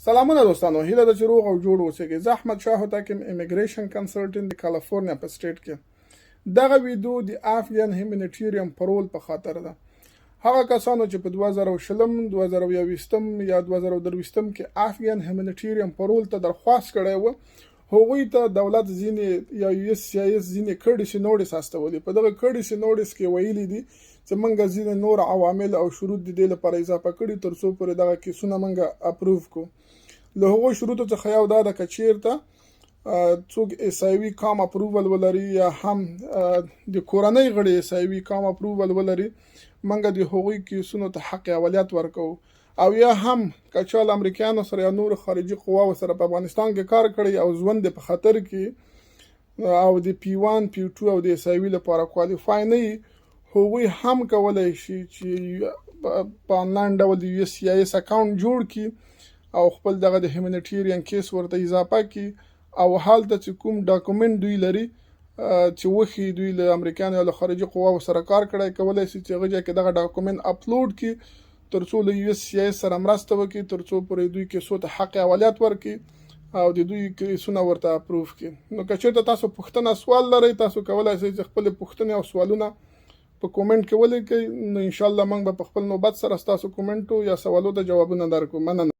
سلامونه دوستانو، هیله ده چې روغ او جوړ اوسئ. زه احمد شاه حاتم امیګریشن کنسلټنټ د کالیفورنیا په سټیټ کې. دغه ویډیو د افغان هیومانیټیرین پرول په خاطر ده. هغه کسانو چې په 2020 2021 یا 2023 کې افغان هیومانیټیرین پرول ته درخواست کړی و، هغوی ته دولت ځینې یا یو اس سی آی اس ځینې کړډیسي نوټس استولی. په دغه کړډیسي نوټس کې ویلي دي چې موږ ځینې نور عوامل او شروط د دې لپاره اضافه کړي تر څو پورې دغه کیسونه موږ اپروف کړو. له هغو شروطو څخه یو دا ده که چیرته څوک اس آی وي کام اپروول ولري یا هم د کورنۍ غړي اس آی وي کام اپروول ولري، موږ د هغوی کیسونو ته حق اولیت ورکوو. او یا هم که چا له امریکایانو سره یا نور خارجي قواو سره په افغانستان کې کار کړی او ژوند په خطر کې او د P1 P2 او د اس آی وي لپاره کوالیفای نه وي، هغوی هم کولی شي چې په آنلاین ډول د یو اس سی آی اس اکاونټ جوړ کړي او خپل دغه د هیومانیټیرین کیس ورته اضافه کړي او هلته چې کوم ډاکومنټ دوی لري چې وښي دوی له امریکایانو یا له خارجي قواو سره کار کړی، کولی شي چې هغه ځای کې دغه ډاکومنټ اپلوډ کړي تر څو له یو اس سی آی اس سره مرسته وکړي، تر څو پورې دوی کیسو ته حق اولیت ورکړي او د دوی کیسونه ورته اپروف کړي. نو که چېرته تاسو پوښتنه سوال لرئ، تاسو کولی شئ چې خپلې پوښتنې او سوالونه په کومنټ کې ولیکئ. نو انشاءالله موږ به په خپل نوبت سره ستاسو کومنټو یا سوالو ته جوابونه درکړو. مننه.